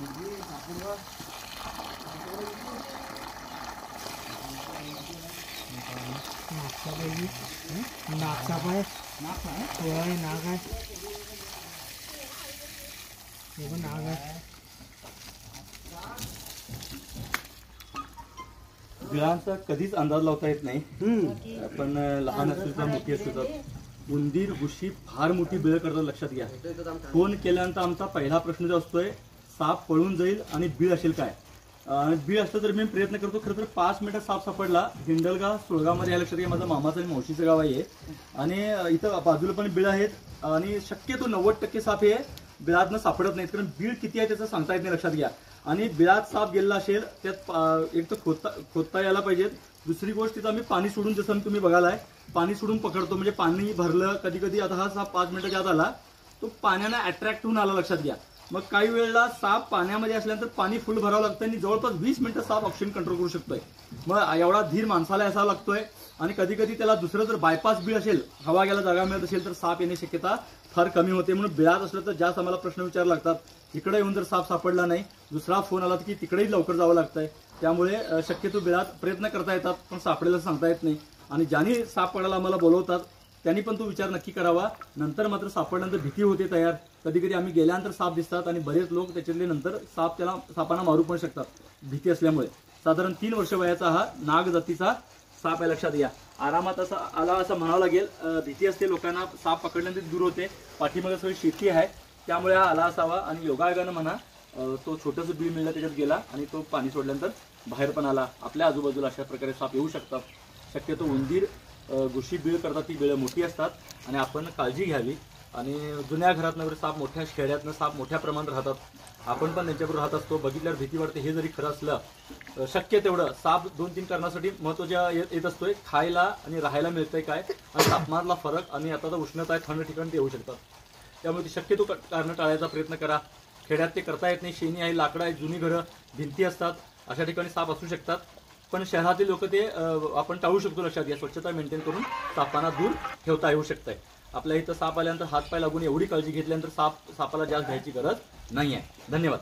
नाक आहे नाक आहे हे पण नाग आहे. बिळांचा कधीच अंदाज लावता येत नाही. पण लहान असतील तर मोठी असतील तर उंदीर घुशी फार मोठी बिळ करतात, लक्षात घ्या. फोन केल्यानंतर आमचा पहिला प्रश्न जो असतोय, साप पळून जाईल आणि बीळ असेल काय. बीळ असलं तर मी प्रयत्न करतो. खरं तर 5 मिनिटात साप सापडला. हिंडलगाव सोळगावमध्ये या लक्षात घ्या. माझं मामाचं आणि मावशीचं गाव आहे आणि इथं बाजूला पण बीळ आहेत आणि शक्यतो 90% साप हे बिळातनं सापडत नाहीत, कारण बीळ किती आहे त्याचं सांगता येत नाही, लक्षात घ्या. आणि बिळात साप गेलेला असेल त्यात एक तर खोदता यायला पाहिजेत. दुसरी गोष्ट तिथं आम्ही पाणी सोडून, जसं तुम्ही बघालाय पाणी सोडून पकडतो, म्हणजे पाणी भरलं. कधी कधी आता हा साप 5 मिनिटाच्या आत आला, तो पाण्यानं अट्रॅक्ट होऊन आला, लक्षात घ्या. मग काही वेळेला साप पाण्यामध्ये असल्यानंतर पाणी फुल भरावं लागतं आणि जवळपास 20 मिनिटं साप ऑक्सिजन कंट्रोल करू शकतोय. मग एवढा धीर माणसाला असावा लागतोय. आणि कधी कधी त्याला दुसरं जर बायपास बीळ असेल, हवा घ्यायला जागा मिळत असेल, तर साप येण्याची शक्यता फार कमी होते. म्हणून बिळात असलं तर जास्त आम्हाला प्रश्न विचारावे लागतात. इकडे येऊन जर साप सापडला नाही, दुसरा फोन आला की तिकडेही लवकर जावं लागतंय. त्यामुळे शक्यतो बिळात प्रयत्न करता येतात, पण सापडेला सांगता येत नाही. आणि ज्यांनी साप पडायला आम्हाला बोलवतात त्यांनी पण तो विचार नक्की करावा. नंतर मात्र सापडल्यानंतर भीती होते तयार. कधी कधी आम्ही गेल्यानंतर साप दिसतात आणि बरेच लोक त्याच्यातले नंतर सापांना मारू पण शकतात भीती असल्यामुळे. साधारण 3 वर्ष वयाचा हा नाग जातीचा साप आहे, लक्षात घ्या. आरामात असा आला असं म्हणावं लागेल. भीती असते लोकांना, साप पकडल्यानंतर दूर होते. पाठीमध्ये सगळी शेती आहे, त्यामुळे हा आला असावा. आणि योगायोगानं म्हणा तो छोटंसं बीळ मिळलं, त्याच्यात गेला आणि तो पाणी सोडल्यानंतर बाहेर पण आला. आपल्या आजूबाजूला अशा प्रकारे साप येऊ शकतात. शक्यतो उंदीर घुशी बीळ करतात, ती बीळ मोठी असतात आणि आपण काळजी घ्यावी. आणि जुन्या घरातनं वगैरे साप, मोठ्या खेड्यातनं साप मोठ्या प्रमाणात राहतात. आपण पण त्यांच्याबरोबर राहत असतो. बघितल्यावर भीती वाटते. हे जरी खरं असलं, शक्य तेवढं साप 2-3 कारणासाठी महत्त्वाच्या येत असतोय. खायला आणि राहायला मिळतंय काय, आणि तापमानातला फरक, आणि आता तर उष्णता आहे, थंड ठिकाणी ते येऊ शकतात. त्यामुळे शक्यतो कारणं टाळायचा प्रयत्न करा. खेड्यात ते करता येत नाही. शेणी आहे, लाकडं आहे, जुनी घरं, भिंती असतात, अशा ठिकाणी साप असू शकतात. पण शहरातील लोक ते आपण टाळू शकतो, लक्षात घ्या. स्वच्छता मेंटेन करून सापांना दूर ठेवता येऊ शकतंय. आपल्या इथं साप आल्यानंतर हातपाय लागून एवढी काळजी घेतल्यानंतर सापाला जास्त घ्यायची गरज नाही आहे. धन्यवाद.